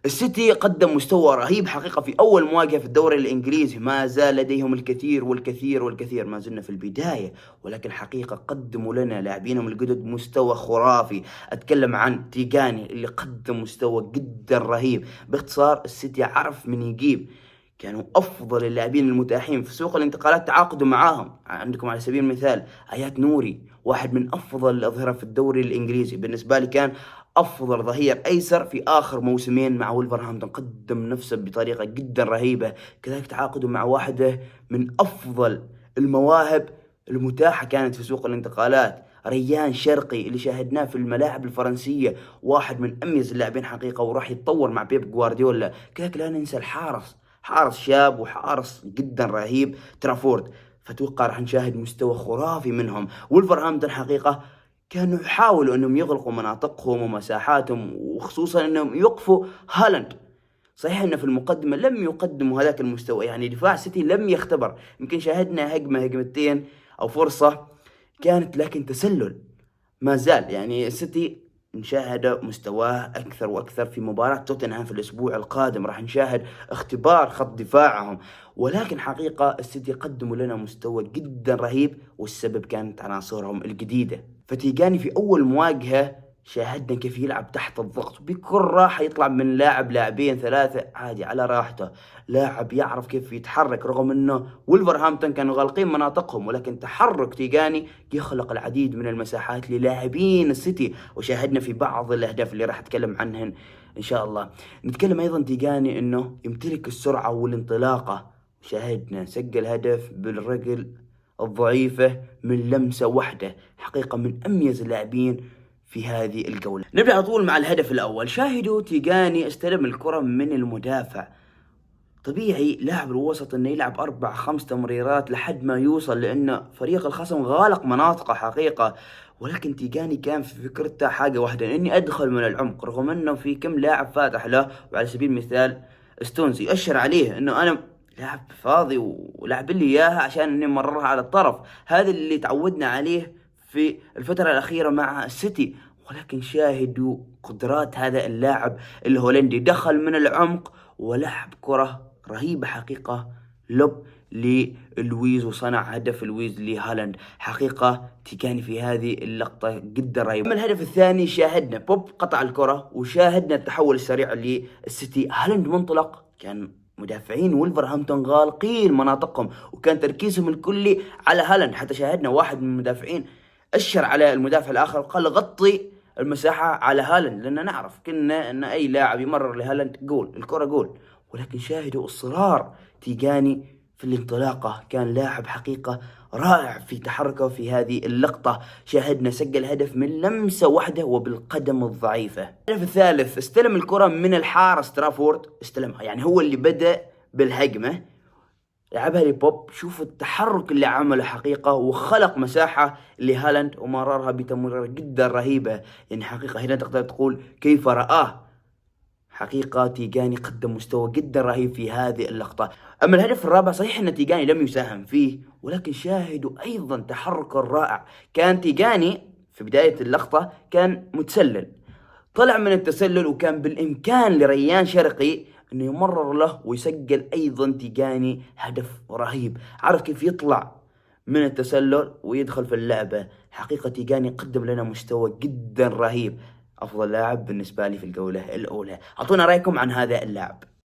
السيتي قدم مستوى رهيب حقيقة في أول مواجهة في الدوري الإنجليزي، ما زال لديهم الكثير والكثير والكثير، ما زلنا في البداية، ولكن حقيقة قدموا لنا لاعبينهم الجدد مستوى خرافي. أتكلم عن تيجاني اللي قدم مستوى جدا رهيب. باختصار السيتي عرف من يجيب، كانوا أفضل اللاعبين المتاحين في سوق الانتقالات تعاقدوا معاهم. عندكم على سبيل المثال آيات نوري، واحد من أفضل الأظهرة في الدوري الإنجليزي بالنسبة لي، كان افضل ظهير ايسر في اخر موسمين مع ولفرهامبتون، قدم نفسه بطريقه جدا رهيبه. كذلك تعاقدوا مع واحده من افضل المواهب المتاحه كانت في سوق الانتقالات، ريان شرقي اللي شاهدناه في الملاعب الفرنسيه، واحد من اميز اللاعبين حقيقه، وراح يتطور مع بيب جوارديولا. كذلك لا ننسى الحارس، حارس شاب وحارس جدا رهيب ترافورد، فاتوقع راح نشاهد مستوى خرافي منهم. ولفرهامبتون حقيقه كانوا يحاولوا انهم يغلقوا مناطقهم ومساحاتهم، وخصوصا انهم يوقفوا هالاند. صحيح ان في المقدمه لم يقدموا هذاك المستوى، يعني دفاع سيتي لم يختبر، يمكن شاهدنا هجمه هجمتين او فرصه كانت، لكن تسلل ما زال. يعني السيتي نشاهد مستواه أكثر وأكثر في مباراة توتنهام في الأسبوع القادم، راح نشاهد اختبار خط دفاعهم. ولكن حقيقة السيتي قدموا لنا مستوى جدا رهيب، والسبب كانت عناصرهم الجديدة. فتيجاني في أول مواجهة شاهدنا كيف يلعب تحت الضغط بكل راحة، يطلع من لاعب لاعبين ثلاثة عادي على راحته. لاعب يعرف كيف يتحرك، رغم انه ولفرهامبتون كانوا غالقين مناطقهم، ولكن تحرك تيجاني يخلق العديد من المساحات للاعبين السيتي، وشاهدنا في بعض الاهداف اللي راح اتكلم عنهن ان شاء الله. نتكلم ايضا تيجاني انه يمتلك السرعة والانطلاقة، شاهدنا سجل هدف بالرجل الضعيفة من لمسة واحدة، حقيقة من اميز اللاعبين في هذه الجولة. نبدأ على طول مع الهدف الأول. شاهدوا تيجاني استلم الكرة من المدافع، طبيعي لاعب الوسط انه يلعب 4 5 تمريرات لحد ما يوصل، لان فريق الخصم غالق مناطقه حقيقة. ولكن تيجاني كان في فكرته حاجة واحدة، اني ادخل من العمق، رغم انه في كم لاعب فاتح له. وعلى سبيل المثال ستونز يؤشر عليه انه انا لاعب فاضي ولعب لي اياها عشان اني مررها على الطرف. هذا اللي تعودنا عليه في الفترة الأخيرة مع السيتي. ولكن شاهدوا قدرات هذا اللاعب الهولندي، دخل من العمق ولعب كرة رهيبة حقيقة، لب للويز، وصنع هدف لويز لهالاند. حقيقة تيكاني في هذه اللقطة جدا رهيبة. أما الهدف الثاني شاهدنا بوب قطع الكرة، وشاهدنا التحول السريع للسيتي. هالاند منطلق، كان مدافعين ولفرهامبتون غالقين مناطقهم، وكان تركيزهم الكلي على هالاند. حتى شاهدنا واحد من المدافعين أشر على المدافع الآخر وقال غطي المساحة على هالاند، لأن نعرف كنا أن أي لاعب يمرر لهالاند جول، الكرة جول. ولكن شاهدوا إصرار تيجاني في الانطلاقة، كان لاعب حقيقة رائع في تحركه في هذه اللقطة. شاهدنا سجل هدف من لمسة واحدة وبالقدم الضعيفة. الهدف الثالث استلم الكرة من الحارس ترافورد، استلمها، يعني هو اللي بدأ بالهجمة، لعبها لبوب. شوف التحرك اللي عمله حقيقة، وخلق مساحة لهالاند ومررها بتمريرة جدا رهيبة. يعني حقيقة هنا تقدر تقول كيف رآه. حقيقة تيجاني قدم مستوى جدا رهيب في هذه اللقطة. أما الهدف الرابع صحيح أن تيجاني لم يساهم فيه، ولكن شاهدوا أيضا تحرك رائع. كان تيجاني في بداية اللقطة كان متسلل، طلع من التسلل، وكان بالإمكان لريان شرقي انه يمرر له ويسجل ايضا تيجاني هدف رهيب. عرف كيف يطلع من التسلل ويدخل في اللعبة. حقيقة تيجاني قدم لنا مستوى جدا رهيب، افضل لاعب بالنسبة لي في الجولة الاولى. اعطونا رايكم عن هذا اللاعب.